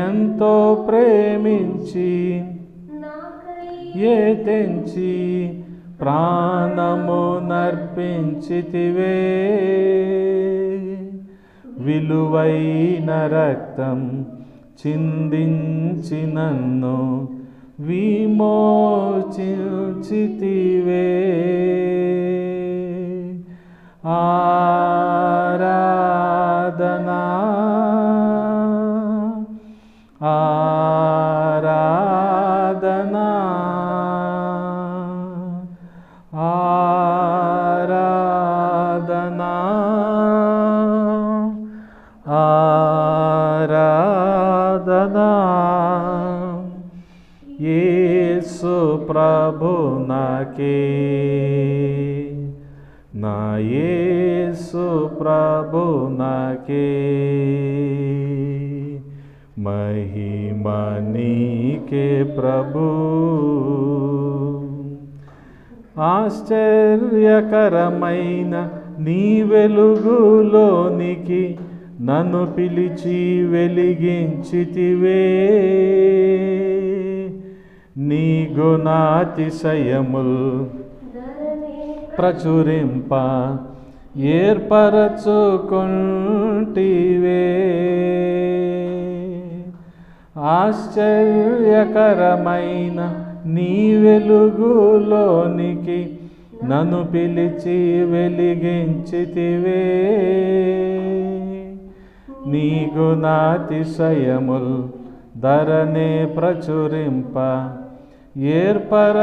ఎంతో ప్రేమించి ఏ తెంచి ప్రాణము నర్పించితివే. విలువైన రక్తం చిందించి నన్ను విమోచించితివే. ఆరాధనా ఆరాధనా ఆరాధనా ఆరాధనా యేసు ప్రభునాకే, నా యేసు ప్రభునాకే. మహిమ నీకే ప్రభు. ఆశ్చర్యకరమైన నీ వెలుగులోనికి నన్ను పిలిచి వెలిగించితివే. నీ గుణాతిశయముల్ ప్రచురింప ఏర్పరచుకొంటివే. ఆశ్చర్యకరమైన నీ వెలుగులోనికి నన్ను పిలిచి వెలిగించితివే. నీ గుణాతిశయముల్ ధరణే ప్రచురింప ఏర్పరచుకొంటివే.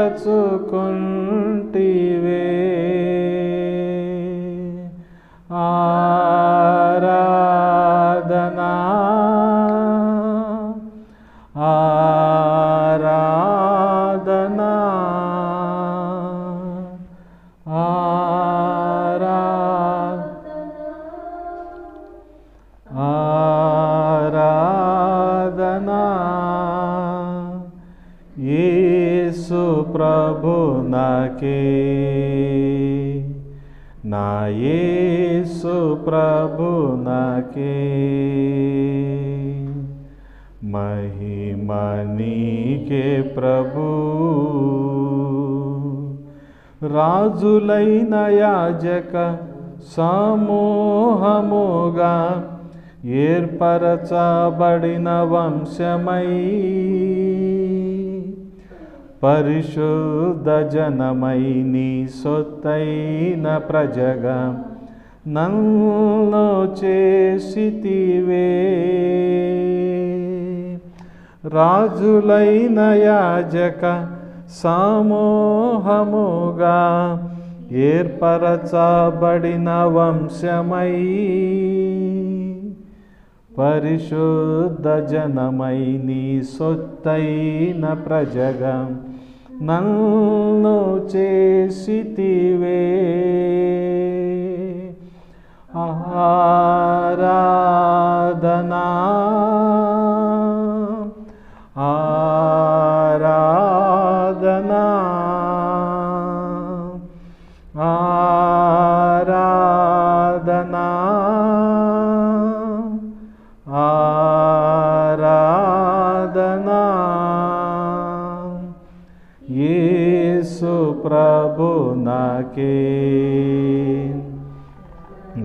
ఆరాధనా ఆరాధనా ఆరాధనా యేసు ప్రభునాకే, నా యేసు ప్రభునాకే. మహిమ నీకే ప్రభు. రాజులైన యాజక సమూహముగా ఏర్పరచబడిన వంశమై, పరిశుద్ధ జనమై నీ సొత్తైన ప్రజగా నన్ను చేసితివే. రాజులైన యాజక సమూహముగా ఏర్పరచబడిన వంశమై, పరిశుద్ధ జనమై నీ సొత్తైన ప్రజగా నన్ను చేసితివే. ఆరాధనా ఆరాధనా ఆరాధనా ఆరాధనా యేసు ప్రభునాకే,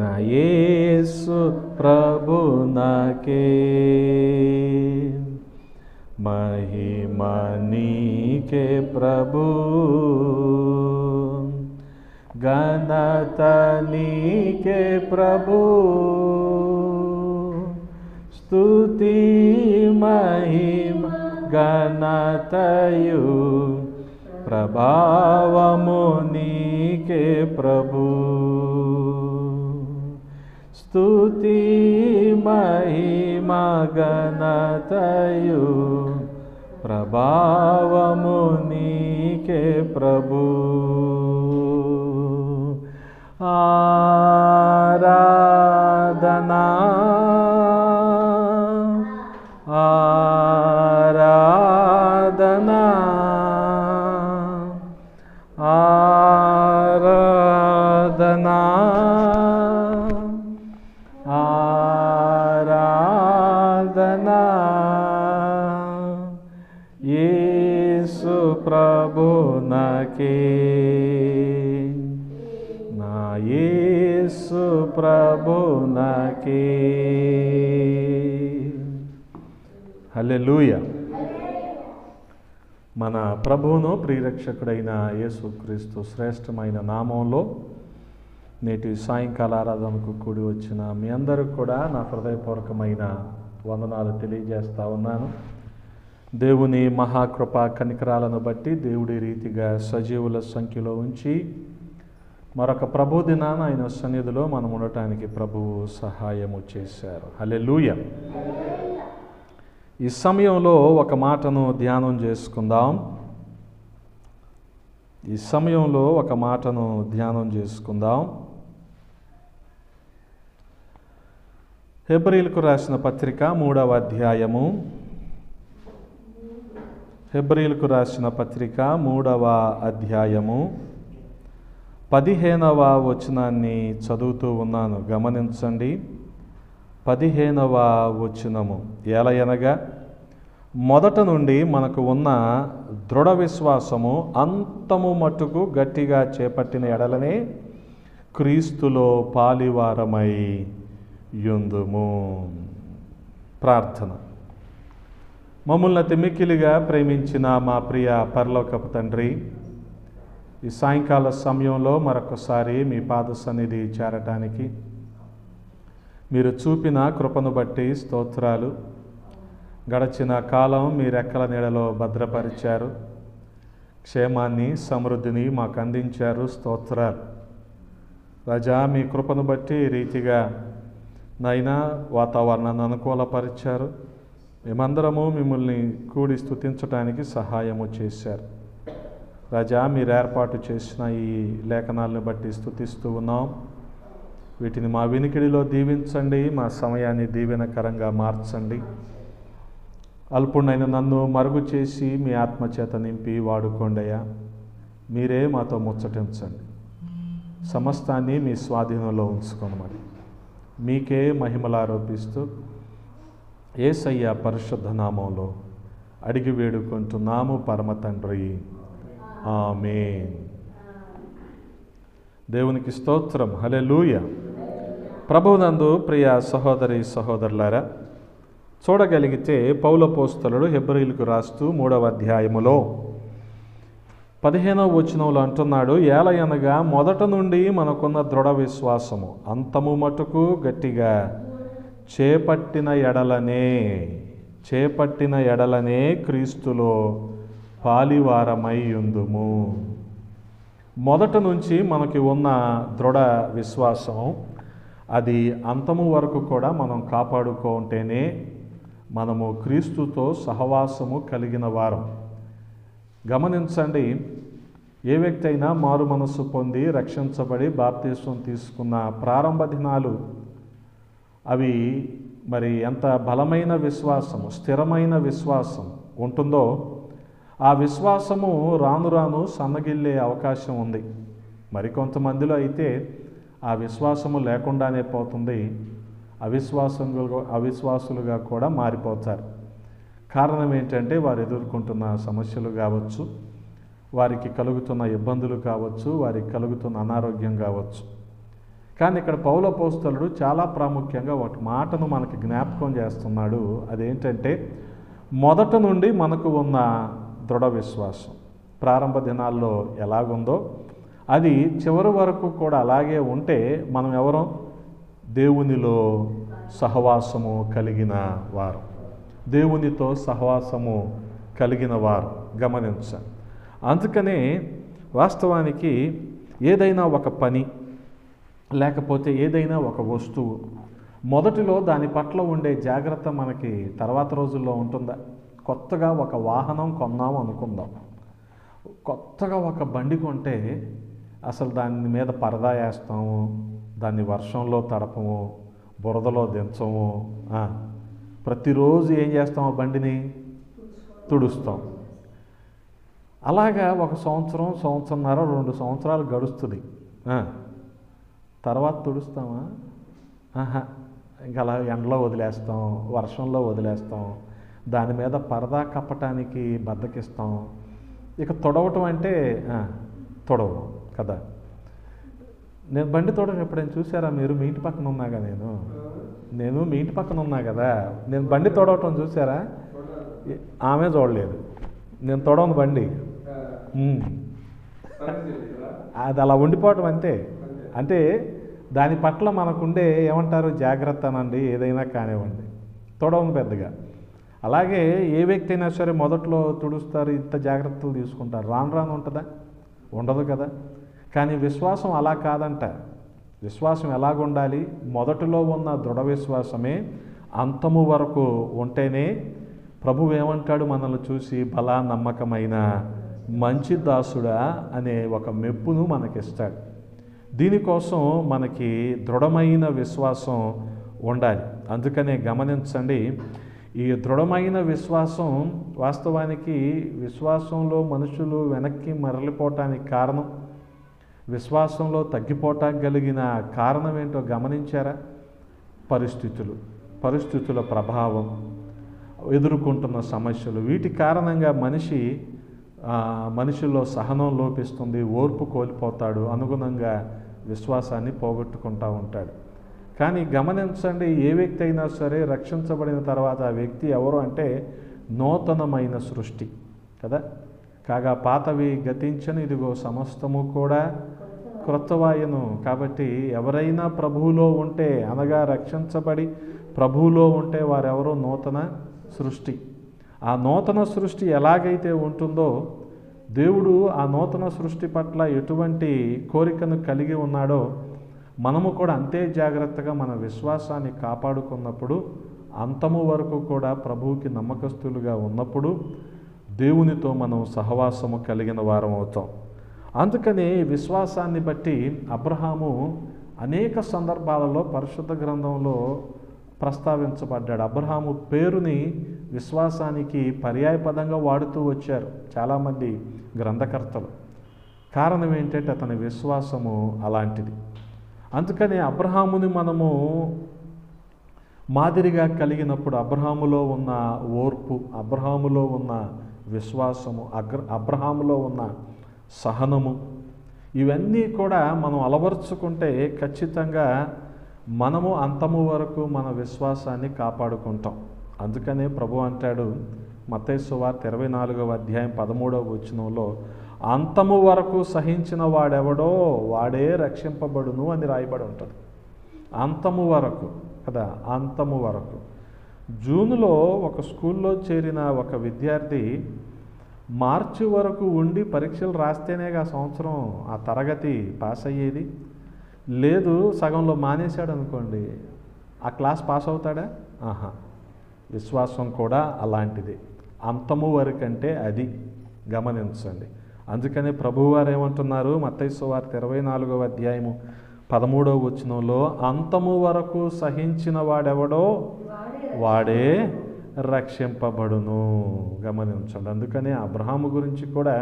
నా యేసు ప్రభునాకే. మహిమ నీకే ప్రభు. ఘనత నీకే ప్రభు. స్తుతి మహిమ ఘనతయు ప్రభావము నీకే ప్రభు. స్తుతి మహిమ ఘనతయు ప్రభావము నీకే ప్రభు. ఆరాధనా ఆరాధనా ఆరాధనా ఆరాధనా నా యేసు ప్రభునకే, నా యేసు ప్రభునకే. హల్లెలూయా. మన ప్రభువును ప్రియరక్షకుడైన యేసుక్రీస్తు శ్రేష్టమైన నామంలో నేటి సాయంకాల ఆరాధనకు కూడి వచ్చిన మీ అందరికి కూడా నా హృదయపూర్వకమైన వందనాలు తెలియజేస్తా ఉన్నాను. దేవుని మహాకృప కనికరాలను బట్టి దేవుడి రీతిగా సజీవుల సంఖ్యలో ఉంచి మరొక ప్రభు దినాన ఆయన సన్నిధిలో మనం ఉండటానికి ప్రభువు సహాయము చేశారు. హల్లెలూయా. ఈ సమయంలో ఒక మాటను ధ్యానం చేసుకుందాం. హెబ్రీయులకు రాసిన పత్రిక 3వ అధ్యాయము. హెబ్రీయులకు రాసిన పత్రిక 3వ అధ్యాయము 15వ వచనాన్ని చదువుతూ ఉన్నాను, గమనించండి. 15వ వచనము. ఏలయనగా మొదట నుండి మనకు ఉన్న దృఢ విశ్వాసము అంతము మట్టుకు గట్టిగా చేపట్టిన ఎడలనే క్రీస్తులో పాలివారమై యుందుము. ప్రార్థన. మమ్మల్ని అతి మిక్కిలిగా ప్రేమించిన మా ప్రియ పరలోకపు తండ్రి, ఈ సాయంకాల సమయంలో మరొకసారి మీ పాద సన్నిధి చేరటానికి మీరు చూపిన కృపను బట్టి స్తోత్రాలు. గడచిన కాలం మీ రెక్కల నీడలో భద్రపరిచారు, క్షేమాన్ని సమృద్ధిని మాకు అందించారు. స్తోత్రాలు రాజా. మీ కృపను బట్టి ఈ రీతిగా నైనా వాతావరణాన్ని అనుకూలపరిచారు. మేమందరము మిమ్మల్ని కూడి స్తుతించడానికి సహాయము చేశారు రాజా. మీరు ఏర్పాటు చేసిన ఈ లేఖనాలను బట్టి స్తుతిస్తూ ఉన్నాం. వీటిని మా వినికిడిలో దీవించండి, మా సమయాన్ని దీవెనకరంగా మార్చండి. అల్పుడైన నన్ను మరుగు చేసి మీ ఆత్మచేత నింపి వాడుకోండియా. మీరే మాతో ముచ్చటించండి. సమస్తాన్ని మీ స్వాధీనంలో ఉంచుకోనమని మీకే మహిమలు ఆరోపిస్తూ యేసయ్య పరిశుద్ధ నామంలో అడిగి వేడుకుంటున్నాము పరమ తండ్రి. ఆమేన్. దేవునికి స్తోత్రం. హల్లెలూయా. ప్రభువునందు ప్రియ సహోదరి సహోదరులారా, చూడగలిగితే పౌలపోస్తలుడు హెబ్రీయులకు రాస్తూ 3వ అధ్యాయములో 15వ వచనంలో అంటున్నాడు, ఏలయనగా మొదట నుండి మనకున్న దృఢ విశ్వాసము అంతము మటుకు గట్టిగా చేపట్టిన ఎడలనే క్రీస్తులో పాలివారమై యుందుము. మొదట నుంచి మనకి ఉన్న దృఢ విశ్వాసం అది అంతము వరకు కూడా మనం కాపాడుకుంటేనే మనము క్రీస్తుతో సహవాసము కలిగిన వారం. గమనించండి, ఏ వ్యక్తి అయినా మారు మనస్సు పొంది రక్షించబడి బాప్తిస్మం తీసుకున్న ప్రారంభ దినాలు అవి మరి ఎంత బలమైన విశ్వాసము, స్థిరమైన విశ్వాసం ఉంటుందో ఆ విశ్వాసము రాను రాను సన్నగిల్లే అవకాశం ఉంది. మరికొంతమందిలో అయితే ఆ విశ్వాసము లేకుండానే పోతుంది, అవిశ్వాసులుగా కూడా మారిపోతారు. కారణం ఏంటంటే వారు ఎదుర్కొంటున్న సమస్యలు కావచ్చు, వారికి కలుగుతున్న ఇబ్బందులు కావచ్చు, వారికి కలుగుతున్న అనారోగ్యం కావచ్చు. కానీ ఇక్కడ పౌలపోస్తలుడు చాలా ప్రాముఖ్యంగా ఒక మాటను మనకి జ్ఞాపకం చేస్తున్నాడు. అదేంటంటే మొదట నుండి మనకు ఉన్న దృఢ విశ్వాసం ప్రారంభ దినాల్లో ఎలాగుందో అది చివరి వరకు కూడా అలాగే ఉంటే మనం ఎవరం? దేవునిలో సహవాసము కలిగిన వారు, దేవునితో సహవాసము కలిగిన వారు. గమనించాలి. అందుకనే వాస్తవానికి ఏదైనా ఒక పని లేకపోతే ఏదైనా ఒక వస్తువు మొదటిలో దాని పట్ల ఉండే జాగ్రత్త మనకి తర్వాత రోజుల్లో ఉంటుందా? కొత్తగా ఒక వాహనం కొన్నాము అనుకుందాం, కొత్తగా ఒక బండి కొంటే అసలు దాని మీద పరదా వేస్తాము, దాన్ని వర్షంలో తడపము, బురదలో దించము, ప్రతిరోజు ఏం చేస్తాము? బండిని తుడుస్తాం. అలాగా ఒక సంవత్సరం, సంవత్సరంన్నర, 2 సంవత్సరాలు గడుస్తుంది. తర్వాత తుడుస్తామా? ఇంకా అలా ఎండలో వదిలేస్తాం, వర్షంలో వదిలేస్తాం, దాని మీద పరదా కప్పటానికి బద్దకిస్తాం. ఇక తొడవటం అంటే తొడవం కదా. నేను బండి తొడవడం ఎప్పుడైనా చూసారా మీరు? మీ ఇంటి పక్కన ఉన్నాగా నేను మీ ఇంటి పక్కన ఉన్నా కదా, నేను బండి తొడవటం చూసారా? ఆమె చూడలేదు. నేను తొడవను బండి. అది అలా ఉండిపోవటం అంతే. అంటే దాని పట్ల మనకుండే ఏమంటారు జాగ్రత్త అనండి, ఏదైనా కానివ్వండి, తొడవను పెద్దగా. అలాగే ఏ వ్యక్తి అయినా సరే మొదట్లో తుడుస్తారు, ఇంత జాగ్రత్తలు తీసుకుంటారు. రాను రాను ఉంటుందా? ఉండదు కదా. కానీ విశ్వాసం అలా కాదంట. విశ్వాసం ఎలాగుండాలి? మొదటిలో ఉన్న దృఢ విశ్వాసమే అంతము వరకు ఉంటేనే ప్రభువు ఏమంటాడు మనల్ని చూసి, బలా నమ్మకమైన మంచి దాసుడా అనే ఒక మెప్పును మనకిస్తాడు. దీనికోసం మనకి దృఢమైన విశ్వాసం ఉండాలి. అందుకనే గమనించండి, ఈ దృఢమైన విశ్వాసం వాస్తవానికి విశ్వాసంలో మనుషులు వెనక్కి మరలిపోవటానికి కారణం, విశ్వాసంలో తగ్గిపోవటానికి కలిగిన కారణం ఏంటో గమనించారా? పరిస్థితుల ప్రభావం, ఎదుర్కొంటున్న సమస్యలు, వీటి కారణంగా మనిషిలో సహనం లోపిస్తుంది, ఓర్పు కోల్పోతాడు, అనుగుణంగా విశ్వాసాన్ని పోగొట్టుకుంటూ ఉంటాడు. కానీ గమనించండి, ఏ వ్యక్తి అయినా సరే రక్షించబడిన తర్వాత ఆ వ్యక్తి ఎవరు అంటే నూతనమైన సృష్టి కదా. కాగా పాతవి గతించను, ఇదిగో సమస్తము కూడా క్రొత్తవాయను. కాబట్టి ఎవరైనా ప్రభువులో ఉంటే, అనగా రక్షించబడి ప్రభువులో ఉంటే వారెవరో నూతన సృష్టి. ఆ నూతన సృష్టి ఎలాగైతే ఉంటుందో, దేవుడు ఆ నూతన సృష్టి పట్ల ఎటువంటి కోరికను కలిగి ఉన్నాడో మనము కూడా అంతే జాగ్రత్తగా మన విశ్వాసాన్ని కాపాడుకున్నప్పుడు, అంతము వరకు కూడా ప్రభువుకి నమ్మకస్తులుగా ఉన్నప్పుడు దేవునితో మనం సహవాసము కలిగిన వారం అవుతాం. అందుకని విశ్వాసాన్ని బట్టి అబ్రహాము అనేక సందర్భాలలో పరిశుద్ధ గ్రంథంలో ప్రస్తావించబడ్డాడు. అబ్రహాము పేరుని విశ్వాసానికి పర్యాయపదంగా వాడుతూ వచ్చారు చాలామంది గ్రంథకర్తలు. కారణం ఏంటంటే అతని విశ్వాసము అలాంటిది. అందుకని అబ్రహాముని మనము మాదిరిగా కలిగినప్పుడు అబ్రహాములో ఉన్న ఓర్పు, అబ్రహాములో ఉన్న విశ్వాసము, అబ్రహాములో ఉన్న సహనము, ఇవన్నీ కూడా మనం అలవరుచుకుంటే ఖచ్చితంగా మనము అంతము వరకు మన విశ్వాసాన్ని కాపాడుకుంటాం. అందుకనే ప్రభు అంటాడు మత్తయి సువార్త 24వ అధ్యాయం 13వ వచనంలో, అంతము వరకు సహించిన వాడెవడో వాడే రక్షింపబడును అని రాయబడి ఉంటుంది. అంతము వరకు కదా, అంతము వరకు. జూన్లో ఒక స్కూల్లో చేరిన ఒక విద్యార్థి మార్చి వరకు ఉండి పరీక్షలు రాస్తేనే ఆ సంవత్సరం ఆ తరగతి పాస్ అయ్యేది. లేదు సగంలో మానేశాడు అనుకోండి, ఆ క్లాస్ పాస్ అవుతాడా? విశ్వాసం కూడా అలాంటిది. అంతము వరకంటే అది గమనించండి. అందుకని ప్రభువారు ఏమంటున్నారు మత్తయి సువార్త 24వ అధ్యాయము 13వ వచనంలో, అంతము వరకు సహించిన వాడెవడో వాడే రక్షింపబడును. గమనించండి. అందుకని అబ్రహాము గురించి కూడా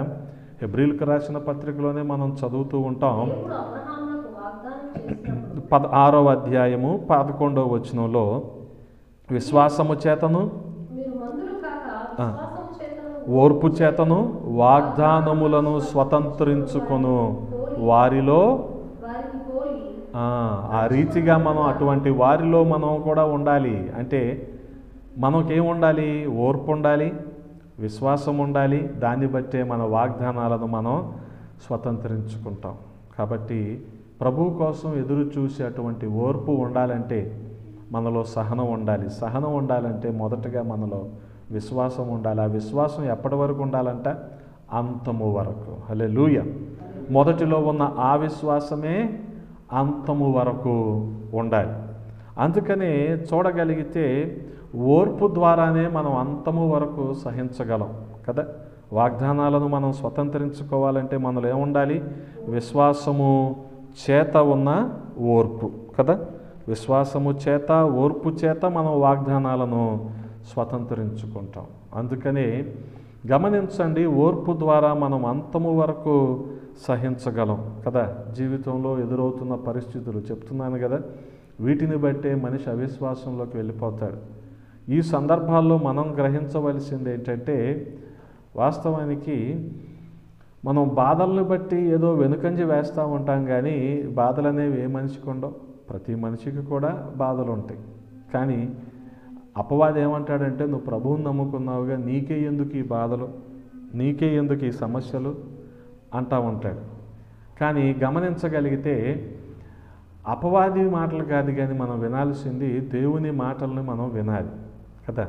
హెబ్రీలకు రాసిన పత్రికలోనే మనం చదువుతూ ఉంటాం. 6వ అధ్యాయము 11వ వచనంలో, విశ్వాసము చేతను ఓర్పు చేతను వాగ్దానములను స్వతంత్రించుకొను వారిలో, ఆ రీతిగా మనం అటువంటి వారిలో మనం కూడా ఉండాలి. అంటే మనకేం ఉండాలి? ఓర్పు ఉండాలి, విశ్వాసం ఉండాలి. దాన్ని బట్టే మన వాగ్దానాలను మనం స్వతంత్రించుకుంటాం. కాబట్టి ప్రభువు కోసం ఎదురు చూసే అటువంటి ఓర్పు ఉండాలంటే మనలో సహనం ఉండాలి. సహనం ఉండాలంటే మొదటగా మనలో విశ్వాసం ఉండాలి. ఆ విశ్వాసం ఎప్పటి వరకు ఉండాలంట? అంతము వరకు. హల్లెలూయా. మొదటిలో ఉన్న ఆ విశ్వాసమే అంతము వరకు ఉండాలి. అందుకనే చూడగలిగితే ఓర్పు ద్వారానే మనం అంతము వరకు సహించగలం కదా. వాగ్దానాలను మనం స్వతంత్రించుకోవాలంటే మనలో ఏముండాలి? విశ్వాసము చేత ఉన్న ఓర్పు కదా. విశ్వాసము చేత ఓర్పు చేత మనం వాగ్దానాలను స్వతంత్రించుకుంటాం. అందుకని గమనించండి, ఓర్పు ద్వారా మనం అంతము వరకు సహించగలం కదా. జీవితంలో ఎదురవుతున్న పరిస్థితులు చెప్తున్నాను కదా, వీటిని బట్టే మనిషి అవిశ్వాసంలోకి వెళ్ళిపోతాడు. ఈ సందర్భాల్లో మనం గ్రహించవలసింది ఏంటంటే, వాస్తవానికి మనం బాధలను బట్టి ఏదో వెనుకంజ వేస్తూ ఉంటాం, కానీ బాధలు అనేవి ఏ మనిషికి ఉండవు. ప్రతి మనిషికి కూడా బాధలు ఉంటాయి. కానీ అపవాది ఏమంటాడంటే, నువ్వు ప్రభువుని నమ్ముకున్నావుగా, నీకే ఎందుకు ఈ బాధలు, నీకే ఎందుకు ఈ సమస్యలు అంటూ ఉంటాడు. కానీ గమనించగలిగితే అపవాది మాటలు కాదు, కానీ మనం వినాల్సింది దేవుని మాటలను మనం వినాలి కదా.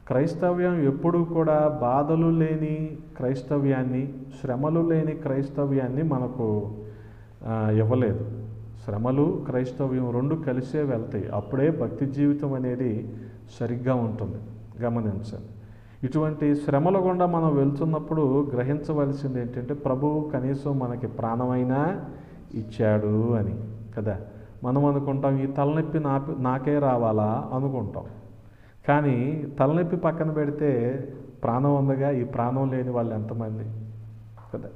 క్రైస్తవ్యం ఎప్పుడూ కూడా బాధలు లేని క్రైస్తవ్యాన్ని, శ్రమలు లేని క్రైస్తవ్యాన్ని మనకు ఇవ్వలేదు. శ్రమలు క్రైస్తవ్యం రెండు కలిసే వెళ్తాయి. అప్పుడే భక్తి జీవితం అనేది సరిగ్గా ఉంటుంది. గమనించండి. ఇటువంటి శ్రమల గుండా మనం వెళ్తున్నప్పుడు గ్రహించవలసింది ఏంటంటే, ప్రభువు కనీసం మనకి ప్రాణమైనా ఇచ్చాడు అని కదా. మనం అనుకుంటాం, ఈ తలనొప్పి నాకే రావాలా అనుకుంటాం. కానీ తలనొప్పి పక్కన పెడితే ప్రాణం ఉందిగా. ఈ ప్రాణం లేని వాళ్ళు ఎంతమంది కదా.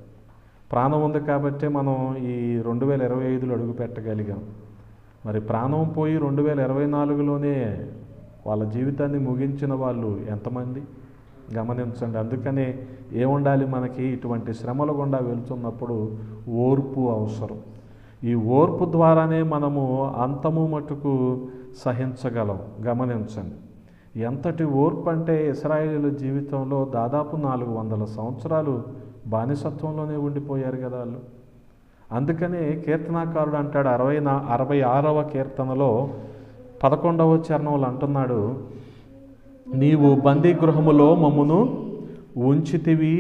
ప్రాణం ఉంది కాబట్టే మనం ఈ 2025లో అడుగు పెట్టగలిగాం. మరి ప్రాణం పోయి 2024లోనే వాళ్ళ జీవితాన్ని ముగించిన వాళ్ళు ఎంతమంది గమనించండి. అందుకనే ఏముండాలి మనకి, ఇటువంటి శ్రమల గుండా వెళ్తున్నప్పుడు ఓర్పు అవసరం. ఈ ఓర్పు ద్వారానే మనము అంతము మటుకు సహించగలం. గమనించండి. ఎంతటి ఓర్పు అంటే, ఇశ్రాయేలు జీవితంలో దాదాపు 400 సంవత్సరాలు బానిసత్వంలోనే ఉండిపోయారు కదా వాళ్ళు. అందుకనే కీర్తనాకారుడు అంటాడు 66వ కీర్తనలో 11వ చరణంలో అంటున్నాడు, నీవు బందీ గృహములో మమ్మును ఉంచితివి,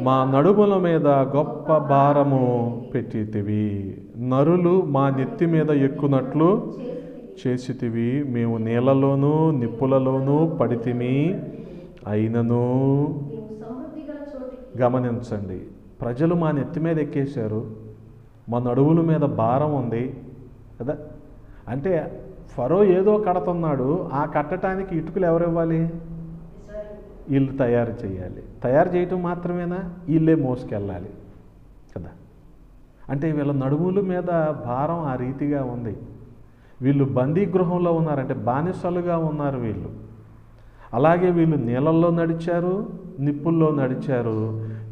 మా నడుముల మీద గొప్ప భారము పెట్టితివి, నరులు మా నెత్తి మీద ఎక్కునట్లు చేసితివి, మేము నీళ్ళలోనూ నిప్పులలోనూ పడితిమి అయినను. గమనించండి, ప్రజలు మా నెత్తి మీద ఎక్కేశారు, మా నడువుల మీద భారం ఉంది కదా. అంటే ఫరో ఏదో కడుతున్నాడు, ఆ కట్టడానికి ఇటుకలు ఎవరు ఇవ్వాలి? వీళ్ళు తయారు చేయాలి. తయారు చేయటం మాత్రమేనా, వీళ్ళే మోసుకెళ్ళాలి కదా. అంటే వీళ్ళ నడుముల మీద భారం ఆ రీతిగా ఉంది. వీళ్ళు బందీ గృహంలో ఉన్నారంటే బానిసలుగా ఉన్నారు వీళ్ళు. అలాగే వీళ్ళు నీళ్ళల్లో నడిచారు, నిప్పుల్లో నడిచారు.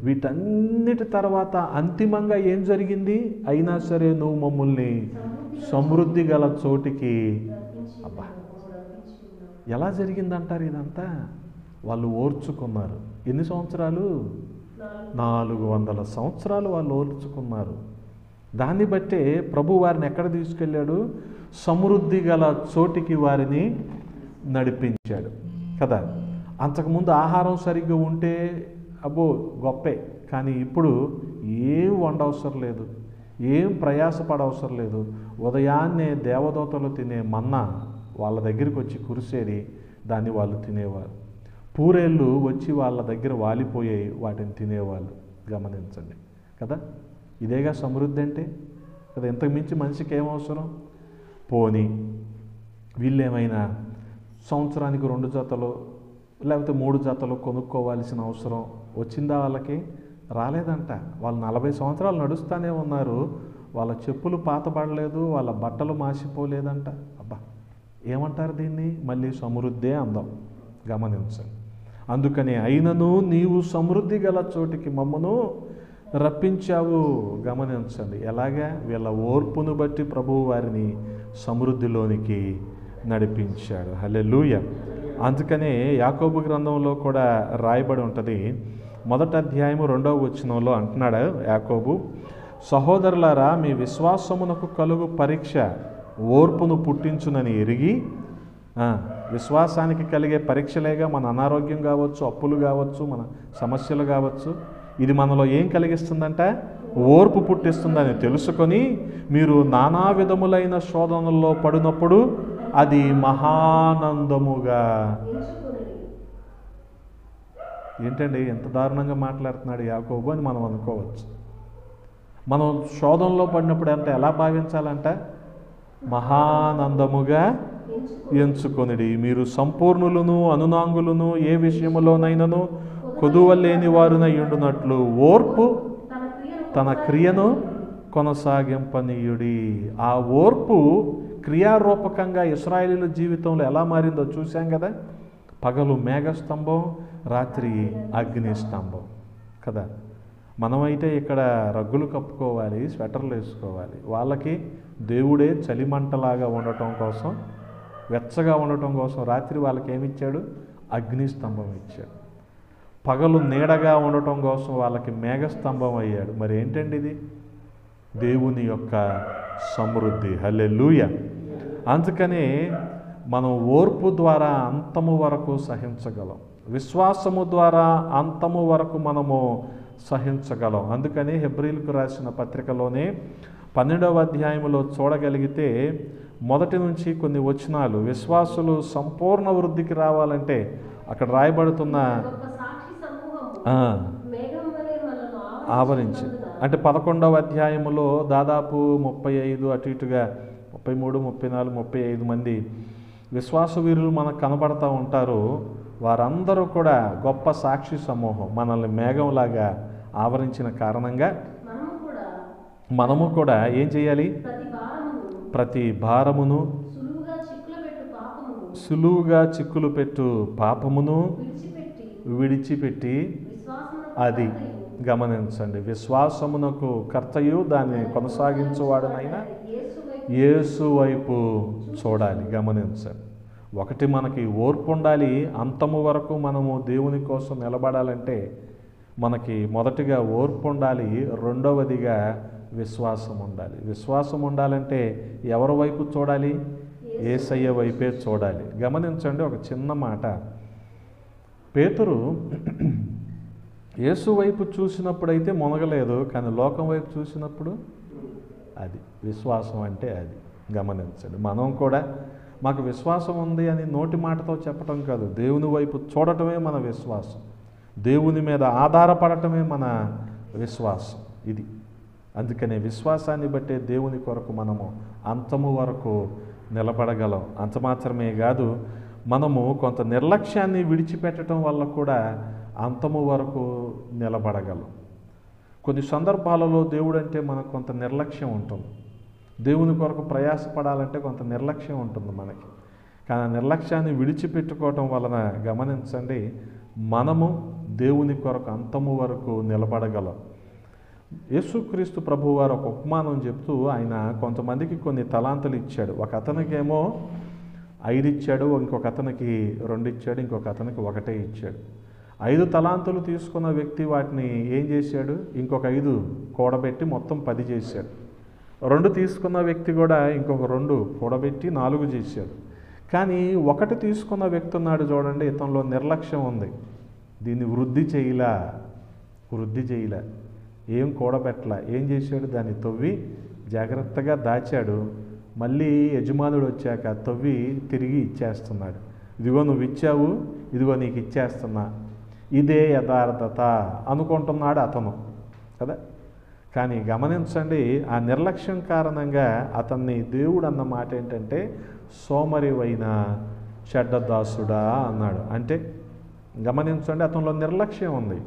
వీటన్నిటి తర్వాత అంతిమంగా ఏం జరిగింది? అయినా సరే నువ్వు మమ్మల్ని సమృద్ధి గల చోటికి. అబ్బా, ఎలా జరిగిందంటారు ఇదంతా? వాళ్ళు ఓర్చుకున్నారు. ఎన్ని సంవత్సరాలు? 400 సంవత్సరాలు వాళ్ళు ఓర్చుకున్నారు. దాన్ని బట్టే ప్రభు వారిని ఎక్కడ తీసుకెళ్ళాడు? సమృద్ధి గల చోటికి వారిని నడిపించాడు కదా. అంతకుముందు ఆహారం సరిగ్గా ఉంటే అబ్బో గొప్పే. కానీ ఇప్పుడు ఏం వండవసరం లేదు, ఏం ప్రయాసపడవసరం లేదు. ఉదయాన్నే దేవదూతలు తినే మన్నా వాళ్ళ దగ్గరికి వచ్చి కురిసేది, దాన్ని వాళ్ళు తినేవారు. పూరేళ్ళు వచ్చి వాళ్ళ దగ్గర వాలిపోయాయి, వాటిని తినేవాళ్ళు. గమనించండి కదా. ఇదేగా సమృద్ధి అంటే కదా. ఇంతకు మించి మనిషికి ఏమవసరం? పోనీ వీళ్ళేమైనా సంవత్సరానికి 2 జతలు లేకపోతే 3 జతలు కొనుక్కోవాల్సిన అవసరం వచ్చిందా? వాళ్ళకి రాలేదంట. వాళ్ళు 40 సంవత్సరాలు నడుస్తూనే ఉన్నారు, వాళ్ళ చెప్పులు పాతబడలేదు, వాళ్ళ బట్టలు మాసిపోలేదంట. అబ్బా, ఏమంటారు దీన్ని? మళ్ళీ సమృద్ధే అందం. గమనించండి. అందుకని అయినను నీవు సమృద్ధి గల చోటికి మమ్మను రప్పించావు. గమనించండి ఎలాగా? వీళ్ళ ఓర్పును బట్టి ప్రభువు వారిని సమృద్ధిలోనికి నడిపించాడు. హల్లెలూయా. అందుకనే యాకోబు గ్రంథంలో కూడా రాయబడి ఉంటుంది. 1వ అధ్యాయము 2వ వచనంలో అంటున్నాడు యాకోబు, సహోదరులారా, మీ విశ్వాసమునకు కలుగు పరీక్ష ఓర్పును పుట్టించునని ఎరిగి. విశ్వాసానికి కలిగే పరీక్షలేగా మన అనారోగ్యం కావచ్చు, అప్పులు కావచ్చు, మన సమస్యలు కావచ్చు. ఇది మనలో ఏం కలిగిస్తుందంట? ఓర్పు పుట్టిస్తుందని తెలుసుకొని మీరు నానా విధములైన శోధనల్లో పడినప్పుడు అది మహానందముగా. ఏంటండి ఎంత దారుణంగా మాట్లాడుతున్నాడు యాకోబు అని మనం అనుకోవచ్చు. మనం శోధనలో పడినప్పుడు అంటే ఎలా భావించాలంట? మహానందముగా ఎంచుకొనిడి. మీరు సంపూర్ణులను అనునాంగులను ఏ విషయములోనైనను కొదువలేని వారునై ఉండునట్లు ఓర్పు తన క్రియను కొనసాగింపనీయుడి. ఆ ఓర్పు క్రియారూపకంగా ఇశ్రాయేలీయుల జీవితంలో ఎలా మారిందో చూసాం కదా. పగలు మేఘస్తంభం, రాత్రి అగ్నిస్తంభం కదా. మనమైతే ఇక్కడ రగ్గులు కప్పుకోవాలి, స్వెటర్లు వేసుకోవాలి. వాళ్ళకి దేవుడే చలిమంటలాగా ఉండటం కోసం, వెచ్చగా ఉండటం కోసం రాత్రి వాళ్ళకి ఏమిచ్చాడు? అగ్నిస్తంభం ఇచ్చాడు. పగలు నీడగా ఉండటం కోసం వాళ్ళకి మేఘస్తంభం అయ్యాడు. మరి ఏంటండి ఇది? దేవుని యొక్క సమృద్ధి. హల్లెలూయా. అందుకనే మనం ఓర్పు ద్వారా అంతము వరకు సహించగలం, విశ్వాసము ద్వారా అంతము వరకు మనము సహించగలం. అందుకని హెబ్రీలకు రాసిన పత్రికలోనే 12వ అధ్యాయంలో చూడగలిగితే మొదటి నుంచి కొన్ని వచనాలు, విశ్వాసులు సంపూర్ణ వృద్ధికి రావాలంటే అక్కడ రాయబడుతున్న ఆవరించి, అంటే 11వ అధ్యాయములో దాదాపు 35 అటు ఇటుగా 33, 34, 35 మంది విశ్వాస వీరులు మనకు కనబడతా ఉంటారు. వారందరూ కూడా గొప్ప సాక్షి సమూహం మనల్ని మేఘంలాగా ఆవరించిన కారణంగా మనము కూడా ఏం చేయాలి? ప్రతి భారమును, సులువుగా చిక్కులు పెట్టు పాపమును విడిచిపెట్టి, అది గమనించండి, విశ్వాసమునకు కర్తయు దాన్ని కొనసాగించువాడునైనా యేసు వైపు చూడాలి. గమనించండి. ఒకటి, మనకి ఓర్పు ఉండాలి. అంతము వరకు మనము దేవుని కోసం నిలబడాలంటే మనకి మొదటిగా ఓర్పు ఉండాలి. రెండవదిగా విశ్వాసం ఉండాలి. విశ్వాసం ఉండాలంటే ఎవరి వైపు చూడాలి? యేసయ్య వైపే చూడాలి. గమనించండి, ఒక చిన్న మాట. పేతురు యేసు వైపు చూసినప్పుడైతే మునగలేదు, కానీ లోకం వైపు చూసినప్పుడు అది విశ్వాసం అంటే అది. గమనించండి. మనం కూడా మాకు విశ్వాసం ఉంది అని నోటి మాటతో చెప్పటం కాదు, దేవుని వైపు చూడటమే మన విశ్వాసం, దేవుని మీద ఆధారపడటమే మన విశ్వాసం. ఇది అందుకనే విశ్వాసాన్ని బట్టే దేవుని కొరకు మనము అంతము వరకు నిలబడగలం. అంత మాత్రమే కాదు, మనము కొంత నిర్లక్ష్యాన్ని విడిచిపెట్టడం వల్ల కూడా అంతము వరకు నిలబడగలం. కొన్ని సందర్భాలలో దేవుడు అంటే మనకు కొంత నిర్లక్ష్యం ఉంటుంది. దేవుని కొరకు ప్రయాసపడాలంటే కొంత నిర్లక్ష్యం ఉంటుంది మనకి. కానీ ఆ నిర్లక్ష్యాన్ని విడిచిపెట్టుకోవటం వలన గమనించండి, మనము దేవుని కొరకు అంతము వరకు నిలబడగలం. యేసుక్రీస్తు ప్రభువారు ఒక ఉపమానం చెప్తూ ఆయన కొంతమందికి కొన్ని తలాంతులు ఇచ్చాడు. ఒక అతనికేమో 5 ఇచ్చాడు, ఇంకొక అతనికి 2 ఇచ్చాడు, ఇంకొక అతనికి 1 ఇచ్చాడు. 5 తలాంతులు తీసుకున్న వ్యక్తి వాటిని ఏం చేశాడు? ఇంకొక 5 కూడబెట్టి మొత్తం 10 చేశాడు. 2 తీసుకున్న వ్యక్తి కూడా ఇంకొక 2 కూడబెట్టి 4 చేశాడు. కానీ 1 తీసుకున్న వ్యక్తి ఉన్నాడు చూడండి, ఇతనిలో నిర్లక్ష్యం ఉంది. దీన్ని వృద్ధి చేయలా, ఏం కూడబెట్టలా. ఏం చేశాడు? దాన్ని తవ్వి జాగ్రత్తగా దాచాడు. మళ్ళీ యజమానుడు వచ్చాక తవ్వి తిరిగి ఇచ్చేస్తున్నాడు. ఇదిగో నువ్వు ఇచ్చావు, ఇదిగో నీకు ఇచ్చేస్తున్నా, ఇదే యథార్థత అనుకుంటున్నాడు అతను కదా. కానీ గమనించండి, ఆ నిర్లక్ష్యం కారణంగా అతన్ని దేవుడు అన్న మాట ఏంటంటే సోమరివైన చెడ్డదాసుడా అన్నాడు. అంటే గమనించండి, అతనిలో నిర్లక్ష్యం ఉంది.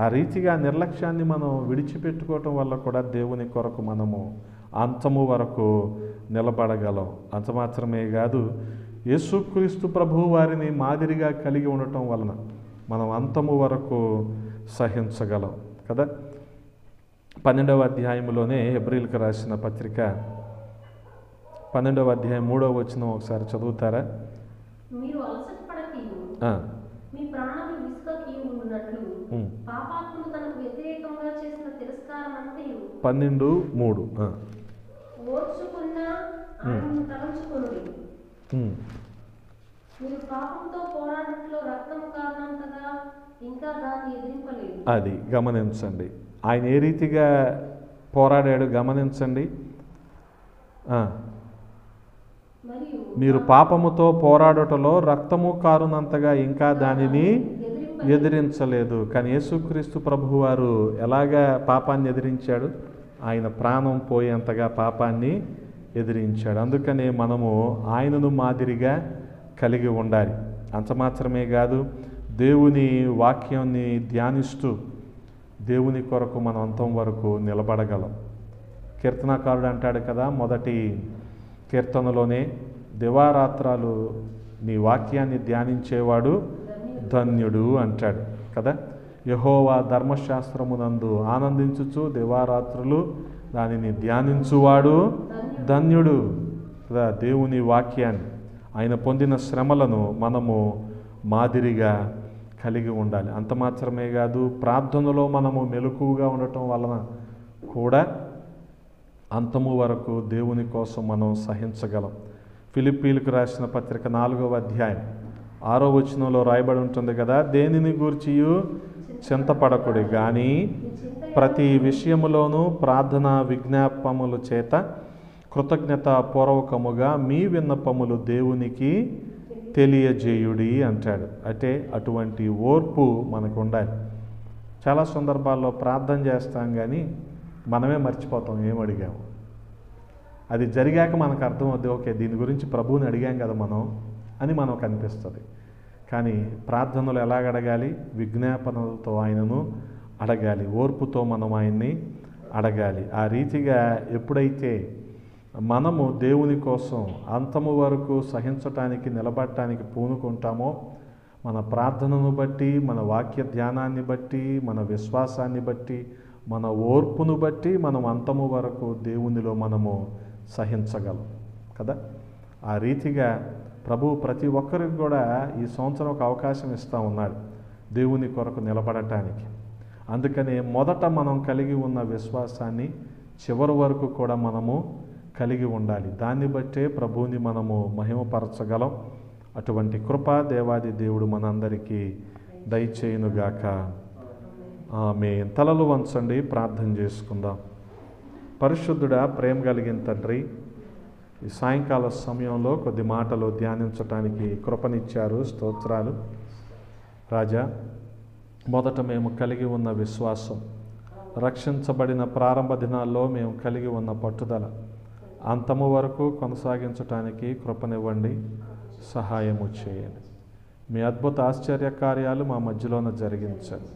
ఆ రీతిగా నిర్లక్ష్యాన్ని మనం విడిచిపెట్టుకోవటం వల్ల కూడా దేవుని కొరకు మనము అంతము వరకు నిలబడగలం. అంత మాత్రమే కాదు, యేసుక్రీస్తు ప్రభువు వారిని మాదిరిగా కలిగి ఉండటం వలన మనం అంతము వరకు సహించగలం కదా. 12వ అధ్యాయంలోనే హెబ్రీలకు రాసిన పత్రిక 12వ అధ్యాయం 3వ వచనం ఒకసారి చదువుతారా? మీరు అలసట పడకీయు, మీ ప్రాణములు విసుకకీయు ఉండునట్లు పాపాత్ములు తనకు వ్యతిరేకంగా చేసిన తిరస్కారమంతయు 12:3 ఓర్చుకున్న ఆయనను తలంచుకొనుడి. మీరు పాపంతో పోరాటంలో రక్తము కారణంతగా ఇంకా దాన్ని ఎదిరింపలేదు. అది గమనించండి, ఆయన ఏ రీతిగా పోరాడాడు గమనించండి. మీరు పాపముతో పోరాడుటలో రక్తము కారునంతగా ఇంకా దానిని ఎదిరించలేదు. కానీ యేసుక్రీస్తు ప్రభువు వారు ఎలాగా పాపాన్ని ఎదిరించాడు? ఆయన ప్రాణం పోయేంతగా పాపాన్ని ఎదిరించాడు. అందుకనే మనము ఆయనను మాదిరిగా కలిగి ఉండాలి. అంత మాత్రమే కాదు, దేవుని వాక్యాన్ని ధ్యానిస్తూ దేవుని కొరకు మనం అంతం వరకు నిలబడగలం. కీర్తనాకారుడు అంటాడు కదా, మొదటి కీర్తనలోనే దివారాత్రాలు నీ వాక్యాన్ని ధ్యానించేవాడు ధన్యుడు అంటాడు కదా. యెహోవా ధర్మశాస్త్రమునందు ఆనందించుచు దివారాత్రులు దానిని ధ్యానించువాడు ధన్యుడు కదా. దేవుని వాక్యాన్ని, ఆయన పొందిన శ్రమలను మనము మాదిరిగా కలిగి ఉండాలి. అంత మాత్రమే కాదు, ప్రార్థనలో మనము మెలకువగా ఉండటం వలన కూడా అంతము వరకు దేవుని కోసం మనం సహించగలం. ఫిలిప్పీలకు రాసిన పత్రిక 4వ అధ్యాయం 6వ వచనంలో రాయబడి ఉంటుంది కదా, దేనిని గూర్చియు చింతపడకుడి కానీ ప్రతి విషయములోనూ ప్రార్థన విజ్ఞాపముల చేత కృతజ్ఞతాపూర్వకముగా మీ విన్నపములు దేవునికి తెలియజేయుడి అంటాడు. అంటే అటువంటి ఓర్పు మనకు ఉండాలి. చాలా సందర్భాల్లో ప్రార్థన చేస్తాం కానీ మనమే మర్చిపోతాం ఏం అడిగాము. అది జరిగాక మనకు అర్థమవుద్ది, ఓకే దీని గురించి ప్రభువుని అడిగాం కదా మనం అని మనకు అనిపిస్తుంది. కానీ ప్రార్థనలు ఎలాగ అడగాలి? విజ్ఞాపనలతో ఆయనను అడగాలి, ఓర్పుతో మనం ఆయన్ని అడగాలి. ఆ రీతిగా ఎప్పుడైతే మనము దేవుని కోసం అంతము వరకు సహించటానికి నిలబడటానికి పూనుకుంటామో, మన ప్రార్థనను బట్టి, మన వాక్య ధ్యానాన్ని బట్టి, మన విశ్వాసాన్ని బట్టి, మన ఓర్పును బట్టి మనం అంతము వరకు దేవునిలో మనము సహించగలం కదా. ఆ రీతిగా ప్రభువు ప్రతి ఒక్కరికి కూడా ఈ సంవత్సరం ఒక అవకాశం ఇస్తూ ఉన్నాడు దేవుని కొరకు నిలబడటానికి. అందుకనే మొదట మనం కలిగి ఉన్న విశ్వాసాన్ని చివరి వరకు కూడా మనము కలిగి ఉండాలి. దాన్ని బట్టే ప్రభువుని మనము మహిమపరచగలం. అటువంటి కృప దేవాది దేవుడు మనందరికీ దయచేయునుగాక. ఆమేన్. తలలు వంచండి, ప్రార్థన చేసుకుందాం. పరిశుద్ధుడా, ప్రేమ కలిగిన తండ్రి, ఈ సాయంకాల సమయంలో కొద్ది మాటలు ధ్యానించటానికి కృపనిచ్చారు, స్తోత్రాలు రాజా. మొదట మేము కలిగి ఉన్న విశ్వాసం, రక్షించబడిన ప్రారంభ దినాల్లో మేము కలిగి ఉన్న పట్టుదల అంతము వరకు కొనసాగించటానికి కృపనివ్వండి, సహాయము చేయండి. మీ అద్భుత ఆశ్చర్య కార్యాలు మా మధ్యలోన జరిగించండి.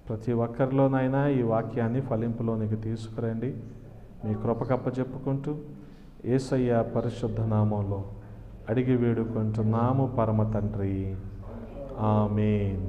ప్రతి ఒక్కరిలోనైనా ఈ వాక్యాన్ని ఫలింపులోనికి తీసుకురండి. మీ కృపకప్పచెప్పుకుంటూ యేసయ్య పరిశుద్ధ నామంలో అడిగి వేడుకుంటున్నాము పరమ తండ్రి. ఆమేన్.